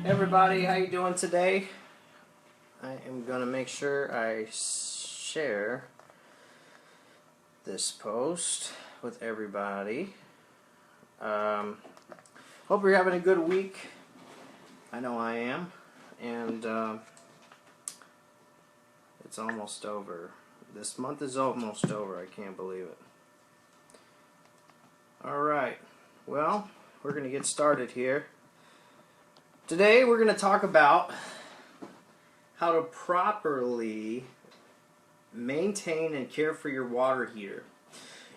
Hey everybody, how you doing today? I am gonna make sure I share this post with everybody. Hope you're having a good week. I know I am, and it's almost over. This month is almost over. I can't believe it. Alright, well, we're gonna get started here. Today we're going to talk about how to properly maintain and care for your water heater.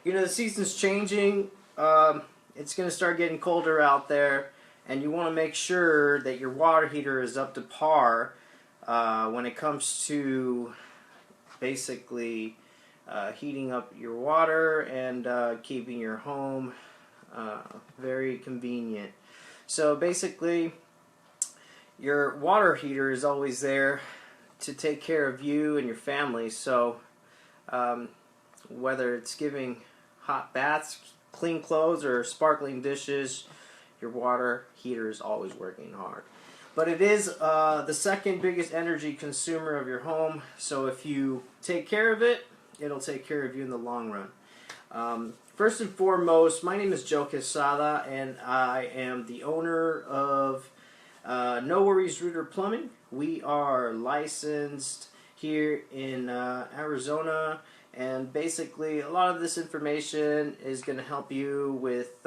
You know, the season's changing. It's going to start getting colder out there, and you want to make sure that your water heater is up to par when it comes to basically heating up your water and keeping your home very convenient. So basically, your water heater is always there to take care of you and your family. So whether it's giving hot baths, clean clothes, or sparkling dishes, your water heater is always working hard. But it is the second biggest energy consumer of your home. So if you take care of it, it'll take care of you in the long run. First and foremost, my name is Joe Quesada, and I am the owner of No Worries Rooter Plumbing. We are licensed here in Arizona, and basically a lot of this information is going to help you with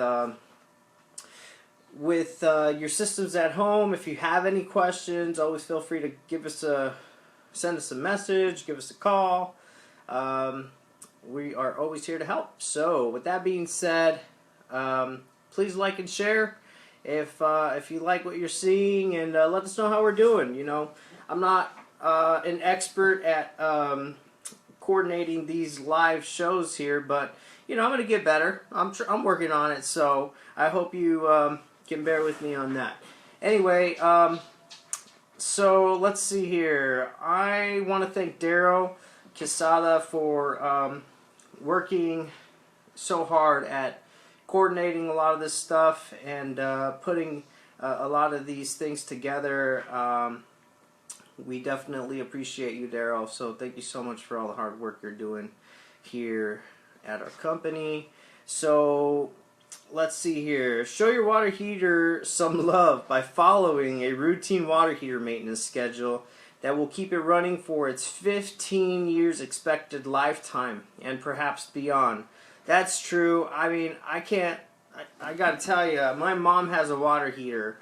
your systems at home. If you have any questions, always feel free to send us a message, give us a call. We are always here to help. So with that being said, please like and share if you like what you're seeing, and let us know how we're doing. You know, I'm not an expert at coordinating these live shows here, but you know, I'm going to get better. I'm working on it, so I hope you can bear with me on that. Anyway, so let's see here. I want to thank Daryl Quesada for working so hard at coordinating a lot of this stuff and putting a lot of these things together. We definitely appreciate you, Daryl. So thank you so much for all the hard work you're doing here at our company. So let's see here. Show your water heater some love by following a routine water heater maintenance schedule that will keep it running for its 15 years expected lifetime and perhaps beyond. That's true. I mean, I gotta tell you, my mom has a water heater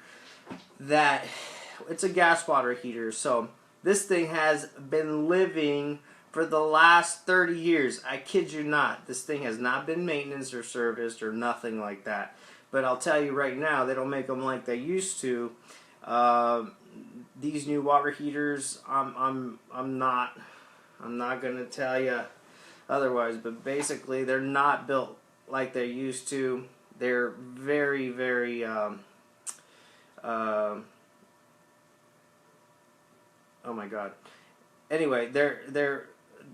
it's a gas water heater, so this thing has been living for the last 30 years. I kid you not. This thing has not been maintenance or serviced or nothing like that. But I'll tell you right now, they don't make them like they used to. These new water heaters, I'm not gonna tell you otherwise, but basically they're not built like they used to. They're very, very oh my god. Anyway, they're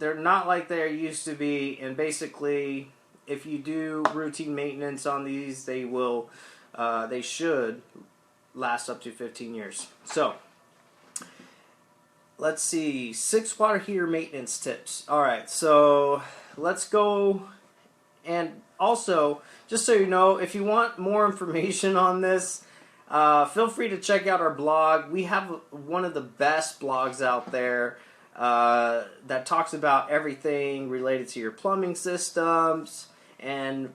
not like they used to be, and basically if you do routine maintenance on these, they should last up to 15 years. So let's see, 6 water heater maintenance tips. Alright, so let's go. And also, just so you know, if you want more information on this, feel free to check out our blog. We have one of the best blogs out there that talks about everything related to your plumbing systems and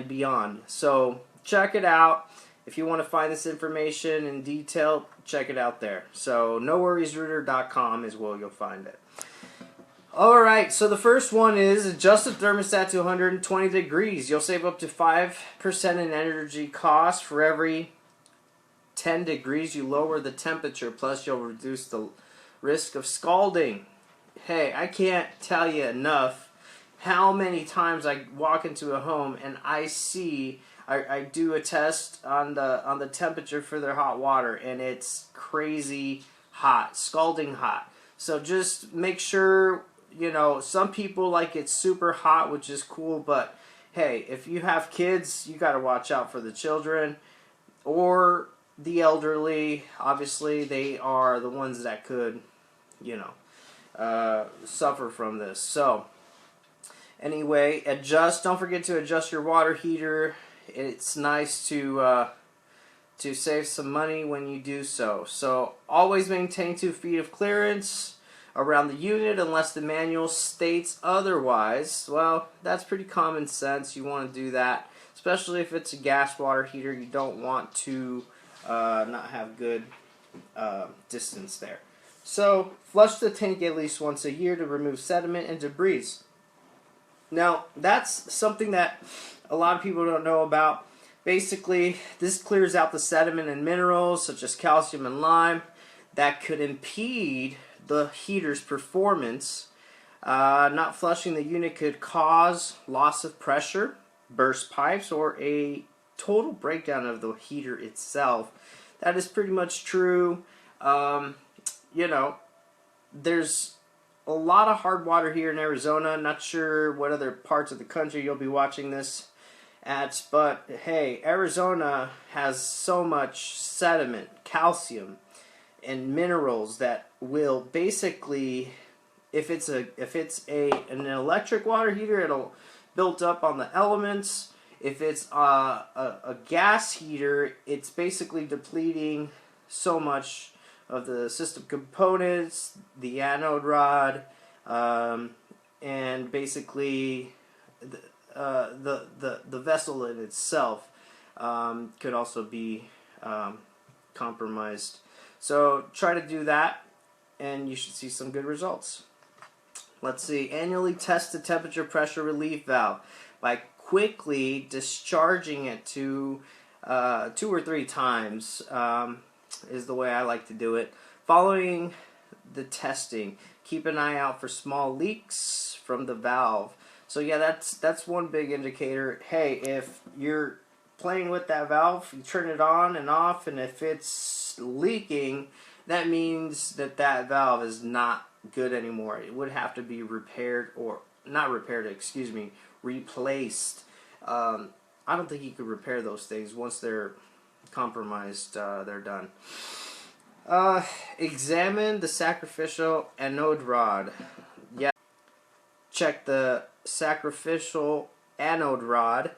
beyond. So check it out. If you want to find this information in detail, check it out there. So noworriesrooter.com is where you'll find it. Alright, so the first one is adjust the thermostat to 120 degrees. You'll save up to 5% in energy costs for every 10 degrees you lower the temperature, plus you'll reduce the risk of scalding. Hey, I can't tell you enough how many times I walk into a home and I do a test on the temperature for their hot water, and it's crazy hot, scalding hot. So just make sure, you know, some people like it super hot, which is cool, but hey, if you have kids, you got to watch out for the children. Or the elderly, obviously, they are the ones that could, suffer from this. So, anyway, don't forget to adjust your water heater. It's nice to save some money when you do so. So, always maintain 2 feet of clearance around the unit unless the manual states otherwise. Well, that's pretty common sense. You want to do that, especially if it's a gas water heater. You don't want to not have good distance there. So, flush the tank at least once a year to remove sediment and debris. Now, that's something that a lot of people don't know about. Basically, this clears out the sediment and minerals, such as calcium and lime, that could impede the heater's performance. Not flushing the unit could cause loss of pressure, burst pipes, or a total breakdown of the heater itself. That is pretty much true. There's a lot of hard water here in Arizona. Not sure what other parts of the country you'll be watching this at, but hey, Arizona has so much sediment, calcium, and minerals that will basically, if it's an electric water heater, it'll build up on the elements. If it's a gas heater, it's basically depleting so much of the system components, the anode rod, and basically the vessel in itself could also be compromised. So try to do that, and you should see some good results. Let's see. Annually test the temperature pressure relief valve by quickly discharging it to 2 or 3 times. Is the way I like to do it. Following the testing, keep an eye out for small leaks from the valve. So yeah, that's one big indicator. Hey, if you're playing with that valve, you turn it on and off, and if it's leaking, that means that valve is not good anymore. It would have to be repaired, or not repaired, excuse me, replaced. I don't think you could repair those things once they're compromised. They're done. Examine the sacrificial anode rod. Yeah, check the sacrificial anode rod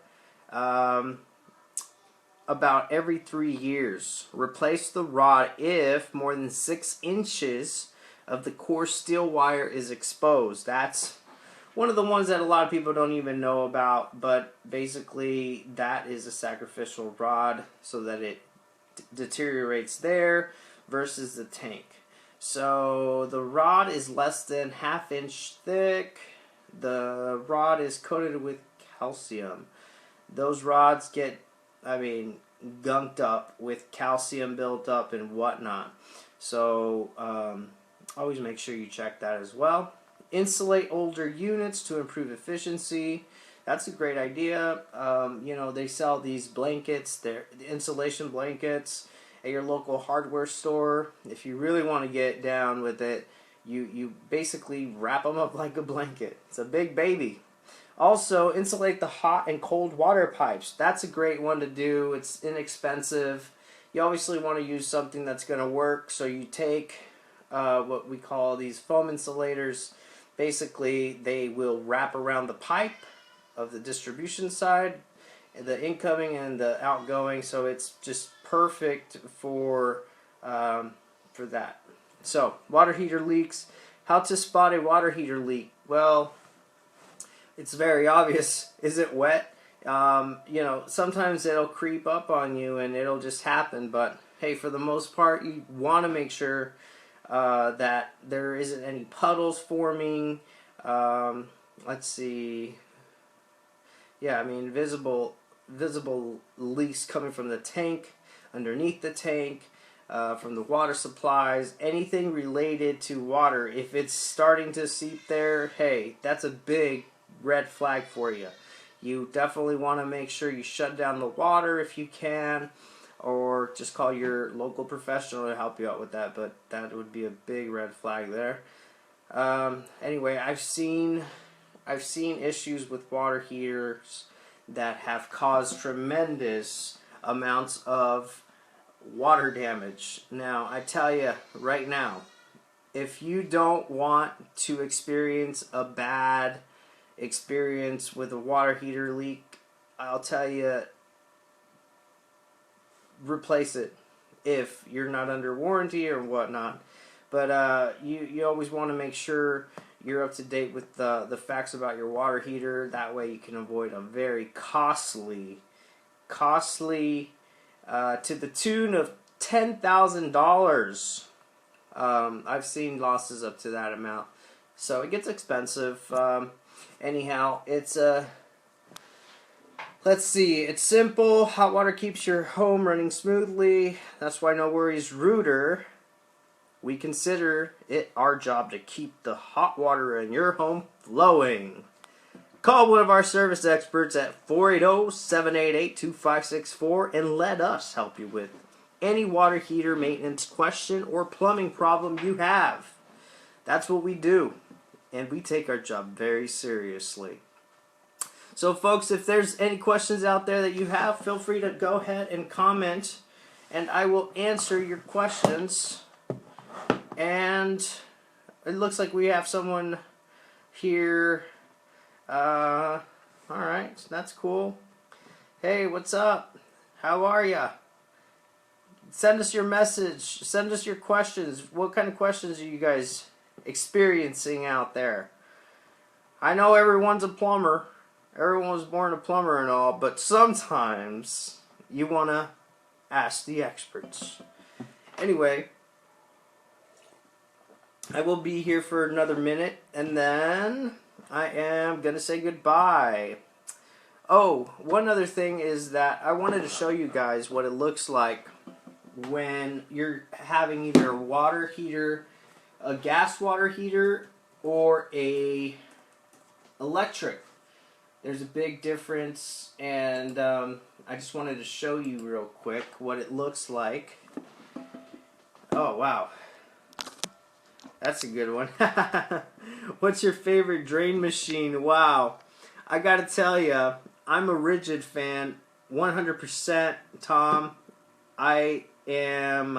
about every 3 years. Replace the rod if more than 6 inches of the core steel wire is exposed. That's one of the ones that a lot of people don't even know about, but basically that is a sacrificial rod, so that it deteriorates there versus the tank. So the rod is less than 1/2 inch thick. The rod is coated with calcium. Those rods get, gunked up with calcium built up and whatnot. So always make sure you check that as well. Insulate older units to improve efficiency. That's a great idea. They sell these blankets, they're the insulation blankets, at your local hardware store. If you really want to get down with it, you basically wrap them up like a blanket. It's a big baby. Also, insulate the hot and cold water pipes. That's a great one to do. It's inexpensive. You obviously want to use something that's going to work, so you take what we call these foam insulators. Basically, they will wrap around the pipe of the distribution side, the incoming and the outgoing, so it's just perfect for that. So, water heater leaks. How to spot a water heater leak? Well, it's very obvious. Is it wet? Sometimes it'll creep up on you and it'll just happen, but hey, for the most part, you want to make sure that there isn't any puddles forming. Let's see. Yeah, visible leaks coming from the tank, underneath the tank, from the water supplies, anything related to water. If it's starting to seep there, hey, that's a big red flag for you. You definitely want to make sure you shut down the water if you can, or just call your local professional to help you out with that, but that would be a big red flag there. Anyway, I've seen issues with water heaters that have caused tremendous amounts of water damage. Now, I tell you right now, if you don't want to experience a bad experience with a water heater leak, I'll tell you, replace it if you're not under warranty or whatnot. But you always want to make sure you're up to date with the facts about your water heater. That way you can avoid a very costly to the tune of $10,000. I've seen losses up to that amount. So it gets expensive. Anyhow, it's let's see. It's simple. Hot water keeps your home running smoothly. That's why No Worries Rooter, we consider it our job to keep the hot water in your home flowing. Call one of our service experts at 480-788-2564 and let us help you with any water heater maintenance question or plumbing problem you have. That's what we do, and we take our job very seriously. So folks, if there's any questions out there that you have, feel free to go ahead and comment, and I will answer your questions. And it looks like we have someone here. Alright, that's cool. Hey, what's up? How are ya? Send us your message. Send us your questions. What kind of questions are you guys experiencing out there? I know everyone's a plumber. Everyone was born a plumber and all, but sometimes you want to ask the experts. Anyway, I will be here for another minute, and then I am going to say goodbye. Oh, one other thing is that I wanted to show you guys what it looks like when you're having either a water heater, a gas water heater, or a electric. There's a big difference, and I just wanted to show you real quick what it looks like. Oh, wow. That's a good one. What's your favorite drain machine? Wow. I gotta tell you, I'm a Rigid fan, 100%, Tom. I am,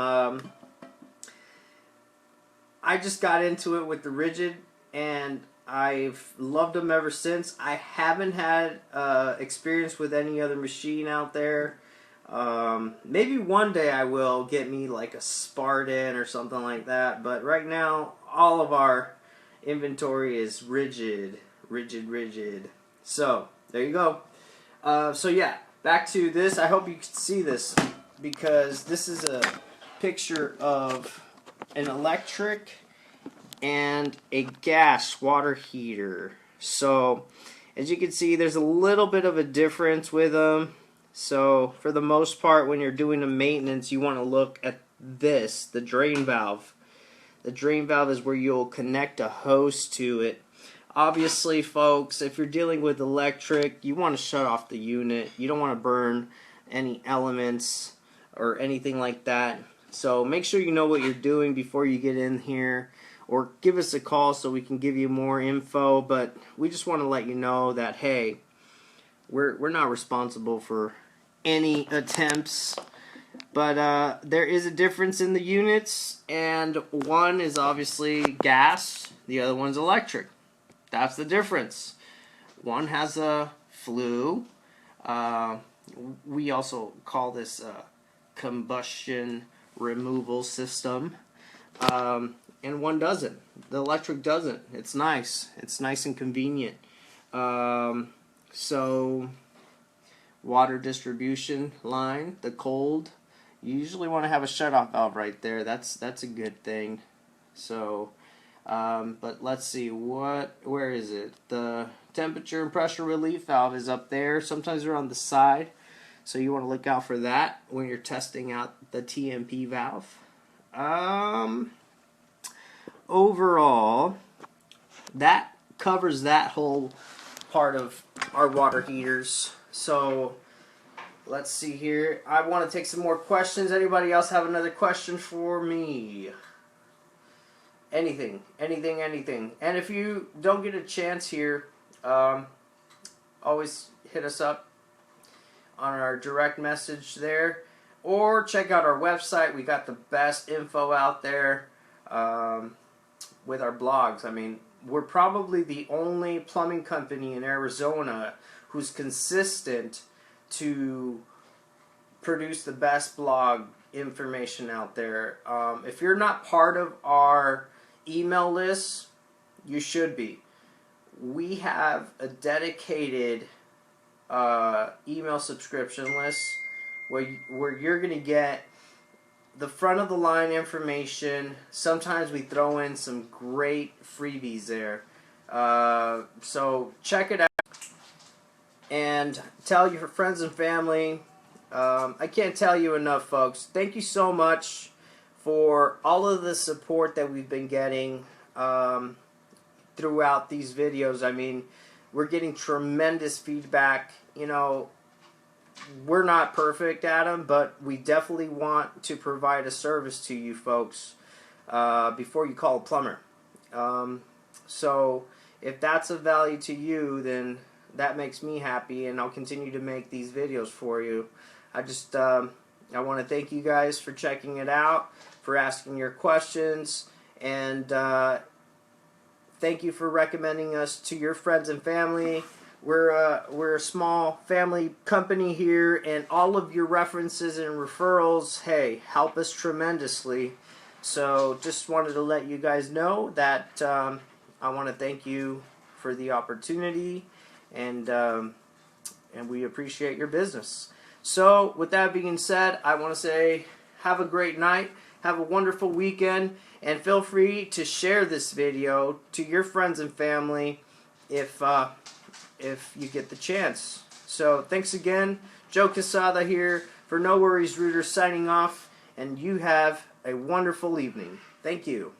I just got into it with the Rigid, and I've loved them ever since. I haven't had experience with any other machine out there. Maybe one day I will get me like a Spartan or something like that, but right now all of our inventory is Rigid. So there you go. So yeah, back to this. I hope you can see this, because this is a picture of an electric and a gas water heater. So as you can see, there's a little bit of a difference with them. So for the most part, when you're doing the maintenance, you want to look at this, the drain valve. The drain valve is where you'll connect a hose to it. Obviously, folks, if you're dealing with electric, you want to shut off the unit. You don't want to burn any elements or anything like that. So make sure you know what you're doing before you get in here, or give us a call so we can give you more info. But we just want to let you know that, hey, we're not responsible for any attempts, but there is a difference in the units, and one is obviously gas, the other one's electric. That's the difference. One has a flue. We also call this a combustion removal system, and one doesn't. The electric doesn't. It's nice. It's nice and convenient. So water distribution line, the cold, you usually want to have a shutoff valve right there. That's a good thing. So but let's see, where is it? The temperature and pressure relief valve is up there. Sometimes they're on the side, so you want to look out for that when you're testing out the TMP valve. Overall, that covers that whole part of our water heaters. So let's see here. I want to take some more questions. Anybody else have another question for me? Anything. And if you don't get a chance here, always hit us up on our direct message there, or check out our website. We got the best info out there with our blogs. I mean, we're probably the only plumbing company in Arizona who's consistent to produce the best blog information out there. If you're not part of our email list, you should be. We have a dedicated email subscription list where you're going to get the front of the line information. Sometimes we throw in some great freebies there. So check it out and tell your friends and family. I can't tell you enough, folks. Thank you so much for all of the support that we've been getting throughout these videos. I mean, we're getting tremendous feedback. You know, we're not perfect at them, but we definitely want to provide a service to you folks before you call a plumber. So if that's of value to you, then that makes me happy, and I'll continue to make these videos for you. I want to thank you guys for checking it out, for asking your questions, and thank you for recommending us to your friends and family. We're a small family company here, and all of your references and referrals, hey, help us tremendously. So just wanted to let you guys know that I want to thank you for the opportunity, and we appreciate your business. So with that being said, I want to say have a great night, have a wonderful weekend, and feel free to share this video to your friends and family if you get the chance. So thanks again. Joe Quesada here for No Worries Rooter signing off, and you have a wonderful evening. Thank you.